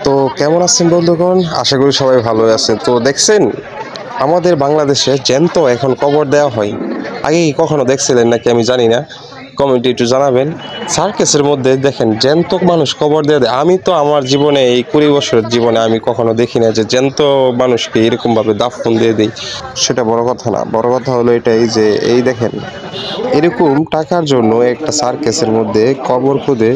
তো কেমন আছেন বন্ধুগণ? আশা করি সবাই ভালো আছেন। তো দেখছেন আমাদের বাংলাদেশে জ্যান্ত এখন কবর দেওয়া হয়। আগে কি কখনো দেখছিলেন নাকি আমি জানি না, কমেন্টে একটু জানাবেন। সার্কাসের মধ্যে দেখেন জ্যান্ত মানুষ কবর দিয়ে দেয়। আমি তো আমার জীবনে এই 20 বছরের জীবনে আমি কখনো দেখি না যে জ্যান্ত মানুষকে এরকমভাবে দাফন দিয়ে দেয়। সেটা বড় কথা না, বড় কথা হলো এটাই যে এই দেখেন এরকম টাকার জন্য একটা সার্কাসের মধ্যে কবর খুদে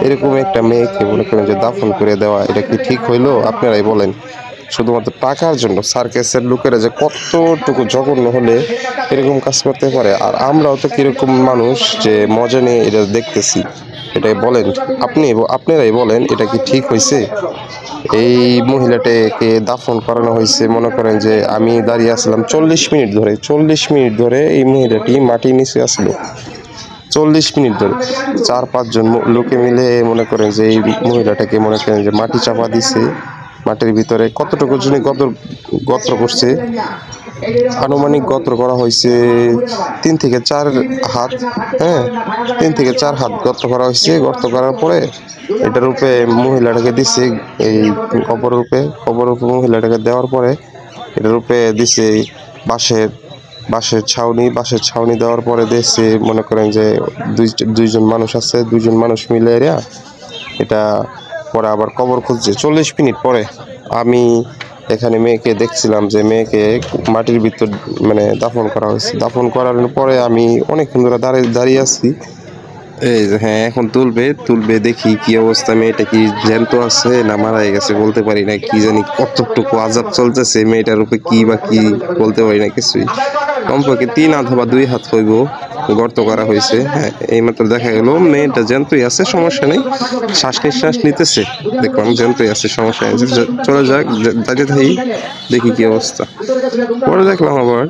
এরকম একটা মেয়েকে মনে করেন যে দাফন করে দেওয়া, এটা কি ঠিক হইলো? আপনারাই বলেন। শুধুমাত্র টাকার জন্য সার্কাসের লোকেরা যে কতটুকু জঘন্য হলে এরকম কাজ করতে পারে, আর আমরাও তো কিরকম মানুষ যে মজা নিয়ে এটা দেখতেছি। এটাই বলেন, আপনারাই বলেন, এটা কি ঠিক হয়েছে? এই মহিলাটাকে দাফন করানো হয়েছে, মনে করেন যে আমি দাঁড়িয়ে আসলাম 40 মিনিট ধরে এই মহিলাটি মাটির নিচে আসলো। 40 মিনিট ধরে 4-5 জন লোকে মিলে মনে করেন যে এই মহিলাটাকে মনে করেন যে মাটি চাপা দিছে। মাটির ভিতরে কতটুকু জন্য গর্ত করছে, আনুমানিক গর্ত করা হয়েছে 3 থেকে 4 হাত। হ্যাঁ, 3 থেকে 4 হাত গর্ত করা হয়েছে। গর্ত করার পরে এটার উপরে মহিলাটাকে দিচ্ছে, এই কবরের উপরে মহিলাটাকে দেওয়ার পরে এটার উপরে দিছে বাঁশের ছাউনি দেওয়ার পরে দিচ্ছে মনে করেন যে দুইজন মানুষ আছে, দুইজন মানুষ মিলে এটা পরে আবার কবর খুঁজছে। 40 মিনিট পরে আমি এখানে মেয়েকে দেখছিলাম যে মেয়েকে মাটির ভিতর মানে দাফন করা হয়েছে। দাফন করার পরে আমি অনেকক্ষণ ধরে দাঁড়িয়ে আছি। এই যে হ্যাঁ, এখন তুলবে দেখি কি অবস্থা, মেয়েটা কি জ্যান্ত আছে না মারা গেছে বলতে পারি না। কি জানি কতটুকু আজাব চলতেছে মেয়েটার উপরে, কি বা কি বলতে পারি না কিছুই। কমপক্ষে 3 হাত বা 2 হাত হইব গর্ত করা হয়েছে। হ্যাঁ, এইমাত্র দেখা গেল মেয়েটা জ্যান্তই আছে, সমস্যা নেই। শ্বাস নিঃশ্বাস নিতেছে, দেখলাম জ্যান্তই আছে, সমস্যা নেই। চলে যাক, দাঁড়িয়ে থাকি, দেখি কি অবস্থা। পরে দেখলাম আবার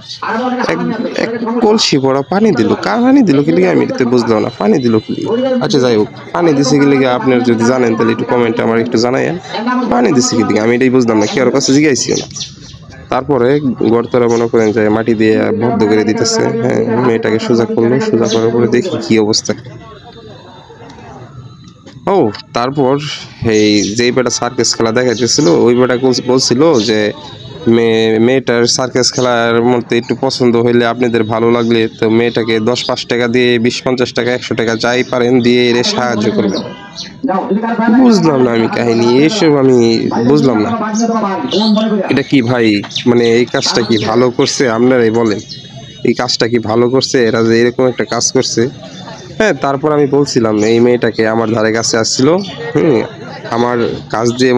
এক কলসি ভরা পানি দিল। কার পানি দিল কি লিগে আমি তো বুঝলাম না, পানি দিল কি লিগে। আচ্ছা যাই হোক, পানি দিছে কি লিগে আপনারা যদি জানেন তাহলে একটু কমেন্টে আমার একটু জানাইয়েন। পানি দিছে কি লিগে আমি এটাই বুঝলাম না, কারোর কাছে জিজ্ঞাসিও না। তারপরে গর্তরা মনে করেন যে মাটি দিয়ে বদ্ধ করে দিতেছে। হ্যাঁ, মেয়েটাকে সোজা করলো, সোজা করার পরে দেখি কি অবস্থা। ও তারপর এই যেই বেটা সার্কাস খেলা দেখাইতেছিল ওই বেটা বলছিল যে মেয়েটার সার্কাস খেলার মধ্যে একটু পছন্দ হইলে আপনাদের ভালো লাগলে তো মেয়েটাকে 10-5 টাকা দিয়ে 20-50 টাকা 100 টাকা যাই পারেন দিয়ে এর সাহায্য করবেন। বুঝলাম না আমি কাহিনী এসব, আমি বুঝলাম না এটা কি ভাই, মানে এই কাজটা কি ভালো করছে? আপনারাই বলেন, এই কাজটা কি ভালো করছে এরা যে এরকম একটা কাজ করছে? হ্যাঁ, তারপর আমি বলছিলাম এই মেয়েটাকে আমার ধারে কাছে আসছিল, আমার কাজ দিয়ে